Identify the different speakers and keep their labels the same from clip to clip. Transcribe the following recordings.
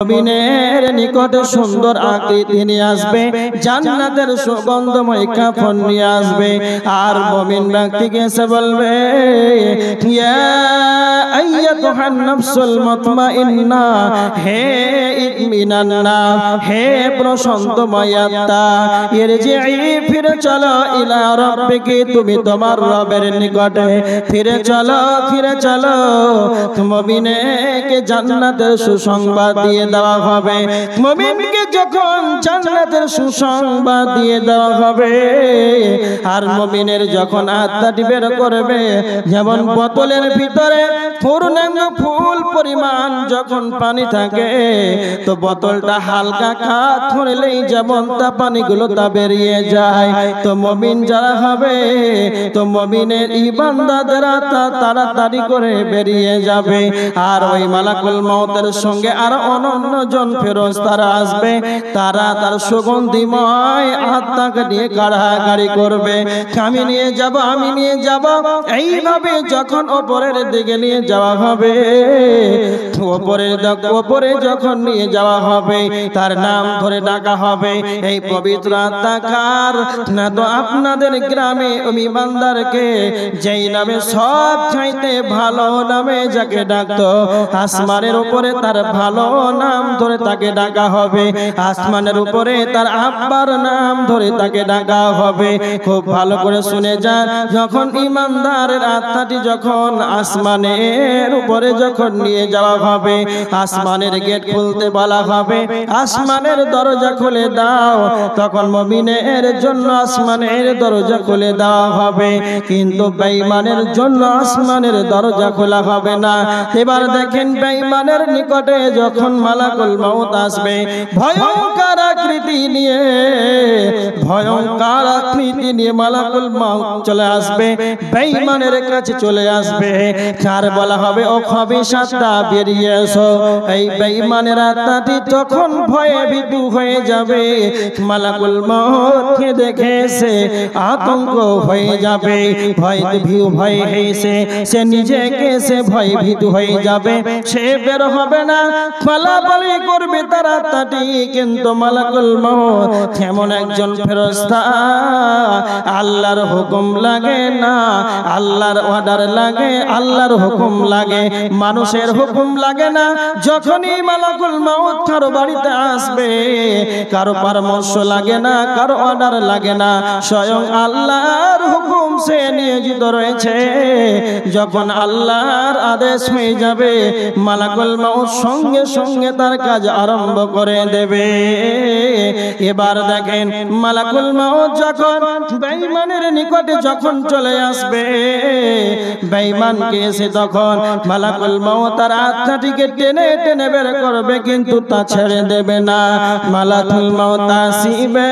Speaker 1: মুমিনের নিকটে সুন্দর আকৃতি নিয়ে আসবে, জান্নাতের সুগন্ধময় কাফন নিয়ে আসবে। আর মুমিন ব্যক্তিকে এসে বলবে, ইয়া আইয়াতুহান নাফসুল মুতমাইন্না, হে ইতমিনান নাফস, হে প্রশান্তময় আত্মা, ইরজিই, ফিরে চলো, ইলা রাব্বিকি, তুমি তোমার রবের নিকটে ফিরে চলো, ফিরে চলো। মুমিনকে জান্নাতের সুসংবাদ দিয়ে দেওয়া হবে। মুমিনকে যখন জান্নাতের সুসংবাদ দিয়ে দেওয়া হবে, আর মুমিনের যখন আত্মাটি বের করবে, যেমন বোতলের ভিতরে পূর্ণাঙ্গ ফুল পরিমাণ যখন পানি থাকে, তো বোতলটা হালকা কাত করলেই যেমন তা পানিগুলো তা বেরিয়ে যায়, তো মুমিন যারা হবে, তো মুমিনের ইবানদারদের আত্মা তাড়াতাড়ি করে বেরিয়ে যাবে। আর ওই মালাকুল মউতের সঙ্গে আর অনন্য জন ফেরেশতারা আসবে, তারা তার সুগন্ধিময় আত্মাকে নিয়ে কাড়াকাড়ি করবে, আমি নিয়ে যাব, আমি নিয়ে যাব। এইভাবে যখন ওপরের দিকে নিয়ে যাওয়া হবে, ওপরে যখন নিয়ে যাওয়া হবে, তার নাম ধরে ডাকা হবে, এই পবিত্র আত্মা কার? না তো আপনাদের গ্রামে ইমানদারকে যেই নামে সব চাইতে ভালো নামে যাকে ডাকতো, আসমানের উপরে তার ভালো নাম ধরে তাকে ডাকা হবে, আসমানের উপরে তার আব্বার নাম ধরে তাকে ডাকা হবে। খুব ভালো করে শুনে যান, যখন ইমানদারের আত্মাটি যখন আসমানের উপরে যখন নিয়ে যাওয়া হবে, আসমানের গেট খুলতে বলা হবে, আসমানের দরজা খুলে দাও, তখন মুমিনের জন্য আসমানের দরজা খুলে দেওয়া হবে, কিন্তু বেঈমানের জন্য আসমানের দরজা খোলা হবে না। এবার দেখেন, বেঈমানের নিকটে যখন মালাকুল মউত আসবে, ভয়ঙ্কর আকৃতি নিয়ে, ভয়ঙ্কর আকৃতি নিয়ে মালাকুল মউত চলে আসবে, বেঈমানের কাছে চলে আসবে, আর বলা হবে, ও খবিশাত্তা, বেরিয়ে এসো। এই বেঈমানের আত্মাটি তখন ভয়ে ভীতু হয়ে যাবে, মালাকুল মউতকে দেখে সে আতঙ্ক হয়ে যাবে, ভয় হয়েছে, সে নিজেকে সে ভয় ভীতু হয়ে যাবে, সে বের হবে না, পালাপালি করবে তার আত্মাটি। কিন্তু মালাকুল মউত এমন একজন ফেরেশতা, আল্লাহর হুকুম লাগে না, আল্লাহর অর্ডার লাগে, আল্লাহর হুকুম লাগে, মানুষের হুকুম লাগে না। যখনই মালাকুল মউত কারো বাড়িতে আসবে, কারো পরামর্শ লাগে না, কারো অর্ডার লাগে না, স্বয়ং আল্লাহর হুকুম সে নিয়োজিত রয়েছে। যখন আল্লাহর আদেশ হয়ে যাবে, মালাকুল মউত সঙ্গে সঙ্গে তার কাজ আরম্ভ করে দেবে। এবার দেখেন, মালাকুল মউত যখন বেঈমানের নিকটে যখন চলে আসবে, বেঈমানকে এসে তখন মালাকুল মউত তার আত্মাটিকে টেনে টেনে বের করবে, কিন্তু তা ছেড়ে দেবে না। মালাকুল মউত আসিবে,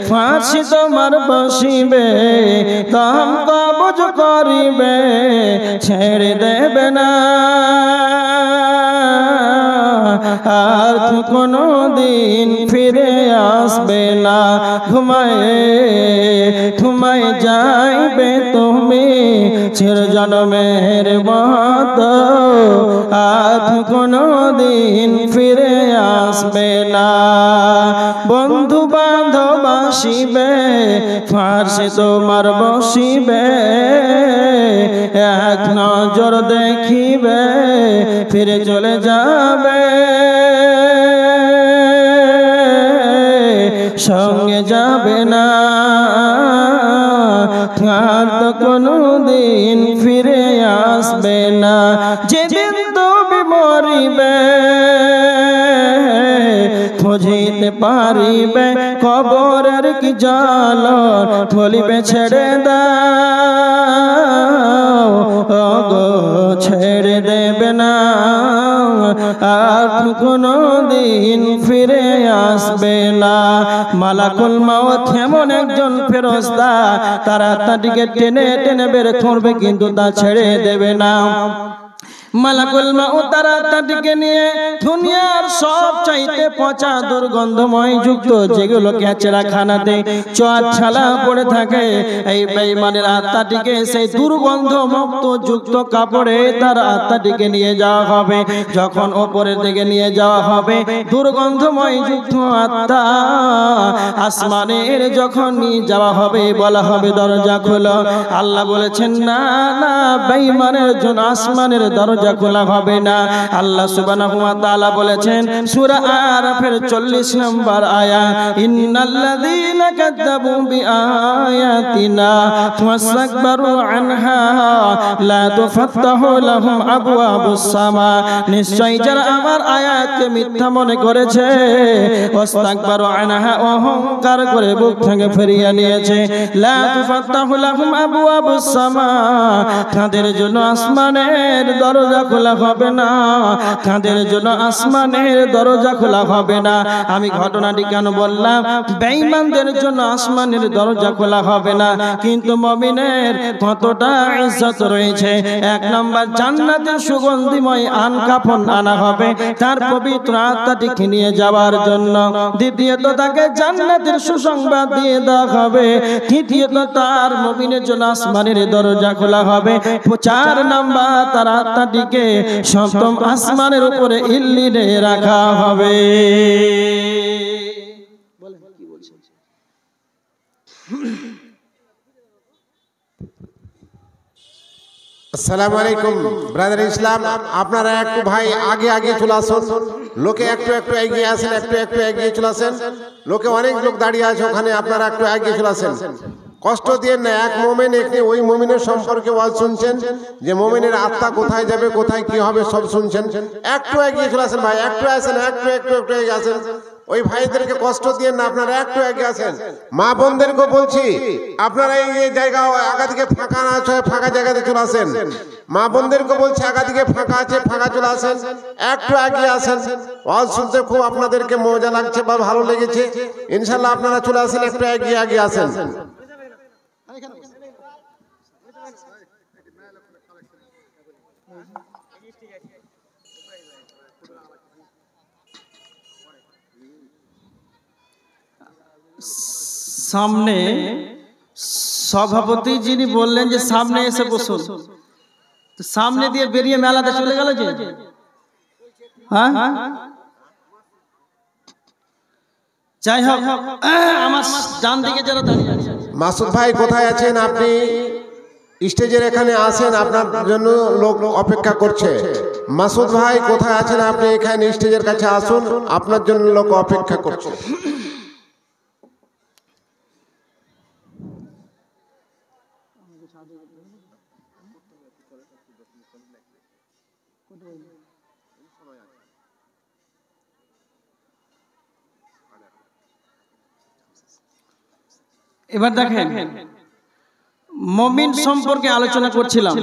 Speaker 1: ফাঁসি তোমার বসিবে, কাম কাবজ করিবে, ছেড়ে দেবে না, আর কোনো দিন ফিরে আসবে না। ঘুমায় যাইবে তুমি চির জন্মের মতো, আর কোনো দিন ফিরে আসবে না। বন্ধু বান্ধব আসিবে, ফাঁসি তোমার বসিবে, এক নজর দেখিবে, ফিরে চলে যাবে, সঙ্গে যাবে না, আর তো কোনো দিন ফিরে আসবে না। যেদিন তুমি মরিবে, বুঝিতে পারিবে, কবরের কি জাল, বলিবে ছেড়ে দাও, গো ছেড়ে দেবে না, আর কোনো দিন ফিরে আসবে না। মালাকুল মউত এমন একজন ফেরেশতা, তার আত্মাটিকে টেনে টেনে বের করবে, কিন্তু তা ছেড়ে দেবে না। মালাকুল মাউত তার আত্মাটিকে নিয়ে দুনিয়ার সব চাইতে পচা দুর্গন্ধময় যুক্ত যেগুলো ক্যাচেরা খানাতে চোয়ার ছালা পড়ে থাকে, এই বেঈমানের আত্মাটিকে সেই দুর্গন্ধ মুক্ত যুক্ত কাপড়ে তার আত্মাটিকে নিয়ে যাওয়া হবে। যখন ওপরের দিকে নিয়ে যাওয়া হবে দুর্গন্ধময় যুক্ত আত্মা আসমানের যখন নিয়ে যাওয়া হবে বলা হবে দরজা খোলো। আল্লাহ বলেছেন না না, বেঈমানের জন্য আসমানের দরজা খোলা হবে না। আল্লাহ সুবহানাহু ওয়া তাআলা বলেছেন সূরা আরাফের 40 নম্বর আয়াত, ইন্নাল্লাযীনা কাযযাবু বিআয়াতিনা ওয়াসতাকবারু আনহা লা তুফাত্তাহু লাহুম আবওয়াবুস সামা, নিশ্চয়ই যারা আমার আয়াতকে মিথ্যা মনে করেছে, ওয়াসতাকবারু আনহা অহংকার করে বুক থেকে ফিরিয়ে নিয়েছে, লা তুফাত্তাহু লাহুম আবওয়াবুস সামা, তাদের জন্য আসমানের দরজা খোলা হবে না, তাদের জন্য আসমানের দরজা খোলা হবে না। আমি ঘটনাটি কেন বললাম? বেঈমানদের জন্য আসমানের দরজা খোলা হবে না, কিন্তু মুমিনের কতটা ইজ্জত রয়েছে। এক নাম্বার জান্নাতের সুগন্ধিময় আনকাফন আনা হবে তার পবিত্র আত্মাটিকে নিয়ে যাওয়ার জন্য। দ্বিতীয়ত তাকে জান্নাতের সুসংবাদ দিয়ে দেওয়া হবে। তৃতীয়ত তার মুমিনের জন্য আসমানের দরজা খোলা হবে। 4 নাম্বার তার আত্মাটিকে সপ্তম আসমানের উপরে ইল্লিনে রাখা হবে।
Speaker 2: আসসালামু আলাইকুম ব্রাদার ইসলাম, আপনারা একটু ভাই আগে আগে চলে আসুন, লোকে একটু একটু এগিয়ে আসেন, একটু একটু এগিয়ে চলে আসেন, লোকে অনেক লোক দাঁড়িয়ে আছে ওখানে, আপনারা একটু এগিয়ে চলে আসেন, কষ্ট দিয়ে না। এক মোমেন একটি ওই মোমিনের সম্পর্কে ওয়াজ শুনছেন যে মোমিনের আত্মা কোথায় যাবে, কোথায় কি হবে সব শুনছেন, একটু এগিয়ে চলে আসেন ভাই, একটু আসেন, একটু একটু একটু এগিয়ে আসেন। ওই ভাইদেরকে কষ্ট দিয়ে না, আপনারা একটু এগিয়ে আসেন। মা বোনদেরকে বলছি আপনারা এই জায়গা আগা দিকে ফাঁকা না আছে, ফাঁকা জায়গাতে চলে আসেন। মা বোনদেরকে বলছি আগা দিকে ফাঁকা আছে, ফাঁকা চলে আসেন, একটু এগিয়ে আসেন। ওয়াজ শুনতে খুব আপনাদেরকে মজা লাগছে বা ভালো লেগেছে, ইনশাআল্লাহ আপনারা চলে আসেন, একটু এগিয়ে এগিয়ে আসেন।
Speaker 1: সামনে সভাপতি যিনি বললেন যে সামনে এসে বসুন, সামনে দিয়ে বেরিয়ে মেলাতে চলে গেল যে, হ্যাঁ যাই হোক, আমার ডান দিকে যারা দাঁড়িয়ে আছে,
Speaker 2: মাসুদ ভাই কোথায় আছেন? আপনি স্টেজের এখানে আসেন, আপনার জন্য লোক অপেক্ষা করছে। মাসুদ ভাই কোথায় আছেন? আপনি এখানে স্টেজের কাছে আসুন, আপনার জন্য লোক অপেক্ষা করছে।
Speaker 1: এবার দেখেন, মুমিন সম্পর্কে আলোচনা করছিলাম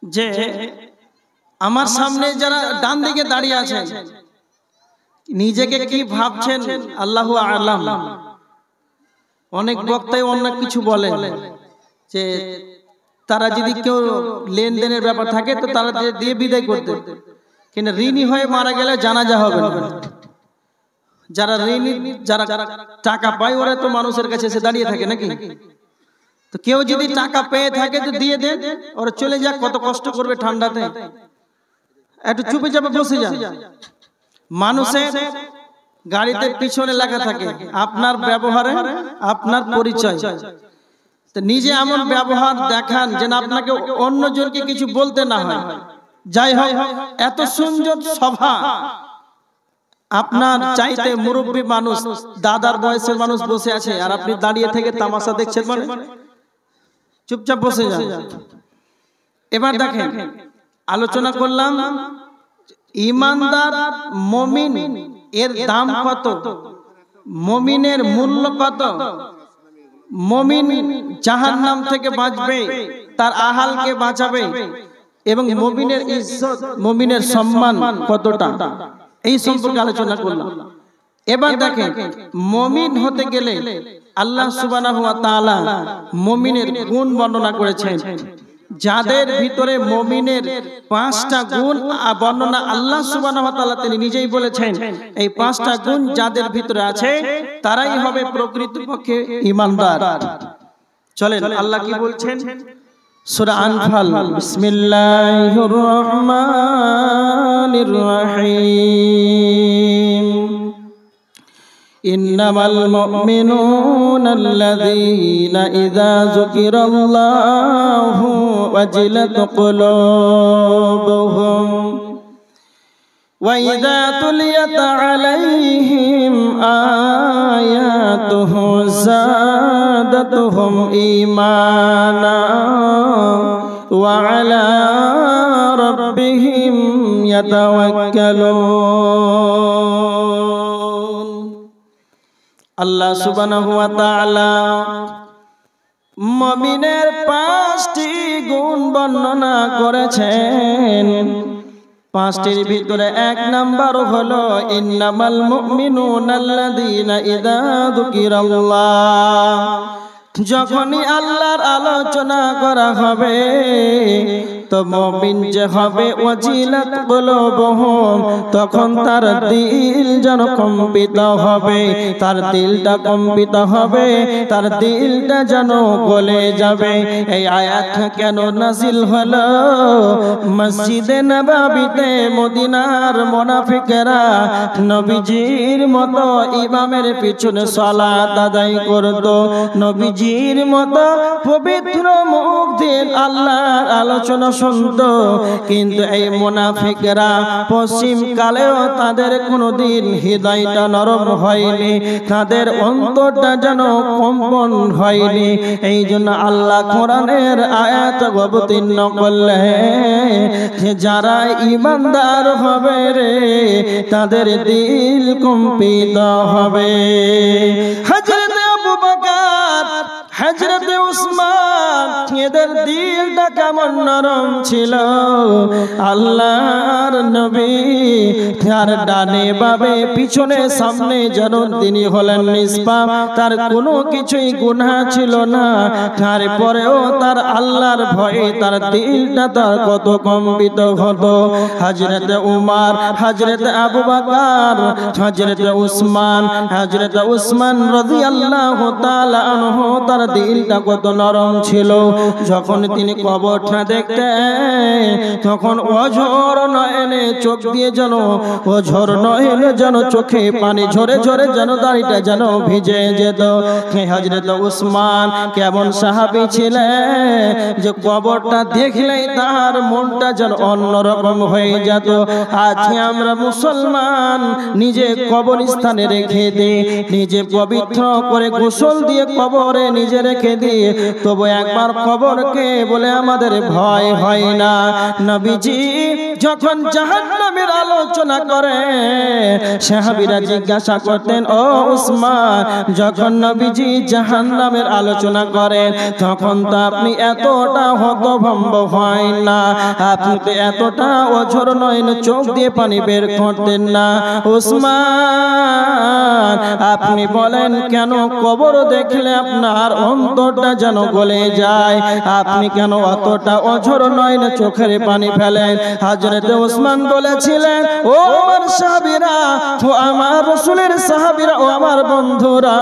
Speaker 1: যে আমার সামনে যারা ডান দিকে দাঁড়িয়ে আছেন নিজেকে কি ভাবছেন আল্লাহু আ'লাম। অনেক বক্তাই অনেক কিছু বলেন যে তারা যদি কেউ লেনদেনের ব্যাপার থাকে তো তারা দিয়ে বিদায় করতে, কিন্তু ঋণী হয়ে মারা গেলে জানাজা হবে না। যারা ঋণী, যারা টাকা পায় ওরা তো মানুষের কাছে এসে দাঁড়িয়ে থাকে নাকি? তো কেউ যদি টাকা পেয়ে থাকে তো দিয়ে দেন, ওরা চলে যাক, কত কষ্ট করবে ঠান্ডাতে, একটু চুপে চাপে বসে যান। মানুষের গাড়িতে পিছনে লেখা থাকে আপনার ব্যবহারে আপনার পরিচয়, তো নিজে এমন ব্যবহার দেখান যেন আপনাকে অন্যজনকে কিছু বলতে না হয়। যাই হোক, এত সুন্দর সভা, আপনার চাইতে মুরব্বী মানুষ, দাদার বয়সের মানুষ বসে আছে আর আপনি দাঁড়িয়ে থেকে তামাশা দেখছেন, মানে চুপচাপ বসে যান। এবার দেখেন, আলোচনা করলাম ঈমানদার মুমিন এর দাম কত, মুমিনের মূল্য কত, মুমিন জাহান্নাম থেকে বাঁচবে, তার আহালকে বাঁচাবে, এবং মুমিনের ইজ্জত, মুমিনের সম্মান কতটা, এই সম্পর্কে আলোচনা করলাম। এবার দেখেন মুমিন হতে গেলে আল্লাহ সুবহানাহু ওয়া তাআলা মুমিনের গুণ বর্ণনা করেছেন। যাদের ভিতরে মুমিনের 5টা গুণ বর্ণনা আল্লাহ সুবহানাহু ওয়া তাআলা তিনি নিজেই বলেছেন, এই 5টা গুণ যাদের ভিতরে আছে তারাই হবে প্রকৃতপক্ষে ঈমানদার। চলেন আল্লাহ কি বলছেন, সূরা আনফাল, বিসমিল্লাহির রহমানির রহিম। ইন্নামাল মুমিনুনা আল্লাযীনা ইযা যুকিরাল্লাহু ওয়াজিলাত কুলুবুহুম ওয়া ইযা তুলিয়াত আলাইহিম আয়াতুহু যাদাতুহুম ঈমানা ওয়া আলা রাব্বিহিম ইয়াতাওয়াক্কালুন। আল্লাহ সুবহানাহু ওয়া তাআলা মুমিনের 5টি গুণ বর্ণনা করেছেন। 5টির ভিতরে 1 নাম্বার হলো ইন্নামাল মুমিনুনা আল্লাযীনা ইযা যুকিরাল্লাহ, যখনই আল্লাহর আলোচনা করা হবে তো মুমিন যে হবে ওয়াজিলাত কুলুবুহুম, তখন তার দিল যেন কম্পিত হবে, তার দিলটা কম্পিত হবে, তার দিলটা যেন গলে যাবে। এই আয়াতটা কেন নাযিল হলো? মসজিদে নববীতে মদিনার মুনাফিকরা নবীজির মতো ইমামের পিছনে সালাত আদায় করত, নবীজির মতো পবিত্র মুখ দিয়ে আল্লাহর আলোচনা শুনত, কিন্তু এই মুনাফিকরা পশ্চিম কালেও তাদের কোনোদিন হৃদয়টা নরম হয়নি, তাদের অন্তরটা যেন কম্পন হয়নি। এই জন্য আল্লাহ কোরআনের আয়াত অবতীর্ণ করলেন যে যারা ঈমানদার হবে রে তাদের দিল কম্পিত হবে। হযরত আবু বকর, হযরত উসমান, এদের দিলটা কেমন নরম ছিল। আল্লাহর নবী তার ডানে বামে পিছনে সামনে যেন তিনি হলেন নিষ্পাপ, তার কোনো কিছুই গুনাহ ছিল না, তারপরেও তার আল্লাহর ভয়ে তার দিলটা তার কত কম্পিত হতো। হযরত উমর, হযরত আবু বকর, হযরত উসমান রাদিয়াল্লাহু তাআলা আনহু, তার দিলটা কত নরম ছিল। যখন তিনি কবরটা দেখতেন তখন অঝর নয়নে চোখ দিয়ে যেন অঝর নয়নে যেন চোখে পানি ঝরে ঝরে যেন দাড়িটা যেন ভিজে যেত। হযরত উসমান কেমন সাহাবী ছিলেন যে কবরটা দেখলেই তার মনটা যেন অন্যরকম হয়ে যেত। আজ আমরা মুসলমান নিজে কবরস্থানে রেখে দিই, নিজে পবিত্র করে গোসল দিয়ে কবরে নিজে রেখে দিই, তবু একবার কবরকে বলে আমাদের ভয় হয় না। নবীজি যখন জাহান্নামের আলোচনা করে সাহাবীরা জিজ্ঞাসা করতেন, ও উসমান, যখন নবীজি জাহান্নামের আলোচনা করেন তখন তো আপনি এতটা হতভম্ব হয় না, আপনি তো এতটা অঝর নয়নে চোখ দিয়ে পানি বের করতেন না। উসমান, আপনি বলেন কেন কবর দেখলে আপনার অন্তরটা যেন গলে যায়, আপনি কেন অতটা অঝর নয়নে চোখের পানি ফেলেন? হযরত উসমান বলেছিলেন, ও আমার সাহাবীরা, ও আমার রাসূলের সাহাবীরা, ও আমার বন্ধুরা,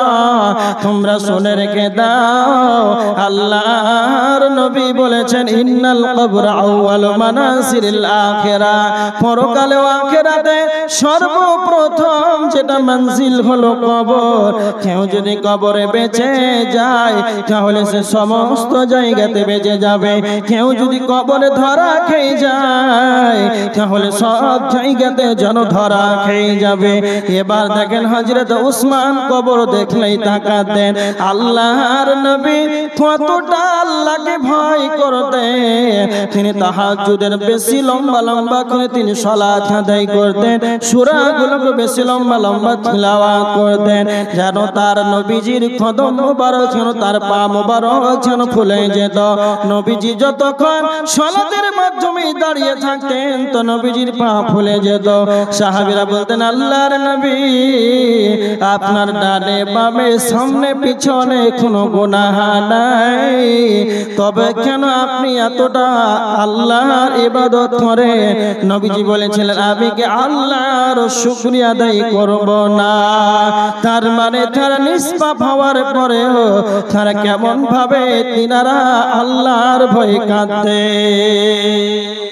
Speaker 1: তোমরা শুনে রেখে দাও, আল্লাহর নবী বলেছেন ইন্নাল কবর আউয়ালু মানাসিরিল আখিরাহ, পরকালে ও আখিরাতে সর্বপ্রথম যেটা মঞ্জিল হলো কবর। কেউ যদি কবরে বেঁচে যায় তাহলে সে সমস্ত জায়গাতে বেঁচে যাবে, কেউ যদি কবরে ধরা খেয়ে যায় তাহলে সব জায়গাতে যেন ধরা খেয়ে যাবে। এবার দেখেন হযরত উসমান কবর দেখলেই তাকাতেন। আল্লাহর নবী কতটা আল্লাহকে ভয় করতেন, তিনি তাহাজ্জুদের বেশি লম্বা লম্বা করে তিনি সালাত আদায় করতেন, সূরাগুলোকে বেশি লম্বা লম্বা তিলাওয়াত করতেন, যেন তার নবীজির কদম মোবারক যেন তার পা মোবারক যেন ফুলে যেত। নবীজি যতক্ষণ সালাতের মাধ্যমে দাঁড়িয়ে থাকতেন কাঁদতেন তো নবীজির পা ফুলে যেত। সাহাবীরা বলতেন আল্লাহর নবী আপনার ডানে বামে সামনে পিছনে কোনো গুনাহ নাই, তবে কেন আপনি এতটা আল্লাহর ইবাদত করেন? নবীজি বলেছিলেন আমি কি আল্লাহর শুকরিয়া আদায় করব না? তার মানে তারা নিষ্পাপ হওয়ার পরেও তারা কেমন ভাবে তিনারা আল্লাহর ভয়ে কাঁদতেন।